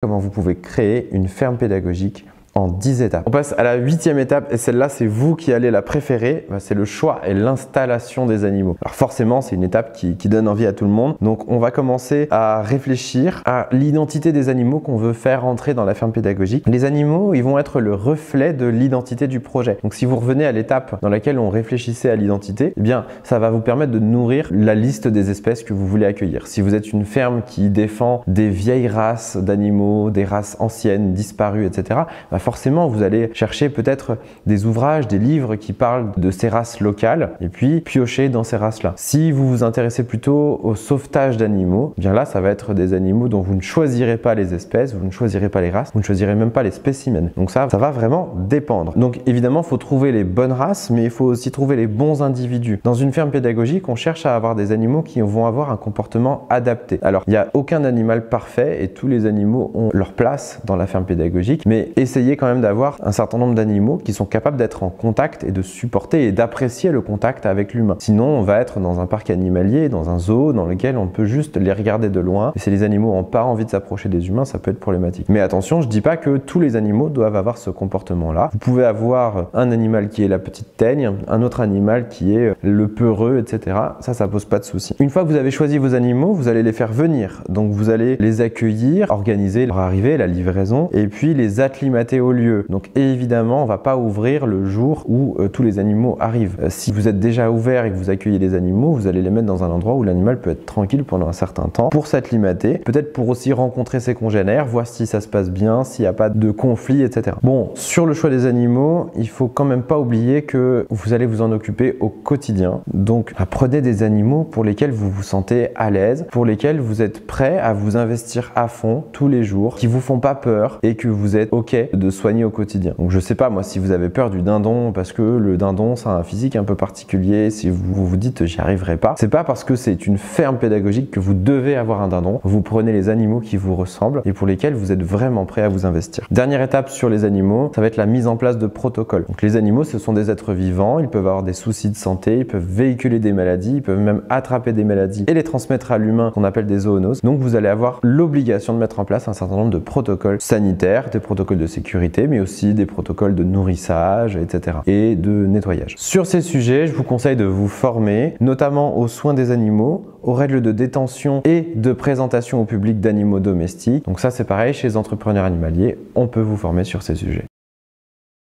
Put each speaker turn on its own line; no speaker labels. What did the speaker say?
Comment vous pouvez créer une ferme pédagogique en 10 étapes. On passe à la 8e étape et celle-là c'est vous qui allez la préférer, c'est le choix et l'installation des animaux. Alors forcément c'est une étape qui donne envie à tout le monde, donc on va commencer à réfléchir à l'identité des animaux qu'on veut faire entrer dans la ferme pédagogique. Les animaux ils vont être le reflet de l'identité du projet, donc si vous revenez à l'étape dans laquelle on réfléchissait à l'identité, eh bien ça va vous permettre de nourrir la liste des espèces que vous voulez accueillir. Si vous êtes une ferme qui défend des vieilles races d'animaux, des races anciennes, disparues, etc., forcément, vous allez chercher peut-être des ouvrages, des livres qui parlent de ces races locales et puis piocher dans ces races-là. Si vous vous intéressez plutôt au sauvetage d'animaux, bien là, ça va être des animaux dont vous ne choisirez pas les espèces, vous ne choisirez pas les races, vous ne choisirez même pas les spécimens. Donc ça va vraiment dépendre. Donc évidemment, il faut trouver les bonnes races, mais il faut aussi trouver les bons individus. Dans une ferme pédagogique, on cherche à avoir des animaux qui vont avoir un comportement adapté. Alors, il n'y a aucun animal parfait et tous les animaux ont leur place dans la ferme pédagogique, mais essayez quand même d'avoir un certain nombre d'animaux qui sont capables d'être en contact et de supporter et d'apprécier le contact avec l'humain. Sinon, on va être dans un parc animalier, dans un zoo, dans lequel on peut juste les regarder de loin. Et si les animaux n'ont pas envie de s'approcher des humains, ça peut être problématique. Mais attention, je ne dis pas que tous les animaux doivent avoir ce comportement-là. Vous pouvez avoir un animal qui est la petite teigne, un autre animal qui est le peureux, etc. Ça pose pas de souci. Une fois que vous avez choisi vos animaux, vous allez les faire venir. Donc vous allez les accueillir, organiser leur arrivée, la livraison, et puis les acclimater au lieu. Donc évidemment, on va pas ouvrir le jour où tous les animaux arrivent. Si vous êtes déjà ouvert et que vous accueillez les animaux, vous allez les mettre dans un endroit où l'animal peut être tranquille pendant un certain temps pour s'acclimater, peut-être pour aussi rencontrer ses congénères, voir si ça se passe bien, s'il n'y a pas de conflit, etc. Bon, sur le choix des animaux, il faut quand même pas oublier que vous allez vous en occuper au quotidien. Donc prenez des animaux pour lesquels vous vous sentez à l'aise, pour lesquels vous êtes prêt à vous investir à fond tous les jours, qui vous font pas peur et que vous êtes ok de soigner au quotidien. Donc je sais pas moi si vous avez peur du dindon parce que le dindon ça a un physique un peu particulier, si vous vous dites j'y arriverai pas, c'est pas parce que c'est une ferme pédagogique que vous devez avoir un dindon. Vous prenez les animaux qui vous ressemblent et pour lesquels vous êtes vraiment prêt à vous investir. Dernière étape sur les animaux, ça va être la mise en place de protocoles. Donc les animaux ce sont des êtres vivants, ils peuvent avoir des soucis de santé, ils peuvent véhiculer des maladies, ils peuvent même attraper des maladies et les transmettre à l'humain qu'on appelle des zoonoses. Donc vous allez avoir l'obligation de mettre en place un certain nombre de protocoles sanitaires, des protocoles de sécurité, mais aussi des protocoles de nourrissage, etc. et de nettoyage. Sur ces sujets, je vous conseille de vous former, notamment aux soins des animaux, aux règles de détention et de présentation au public d'animaux domestiques. Donc ça c'est pareil, chez les entrepreneurs animaliers, on peut vous former sur ces sujets.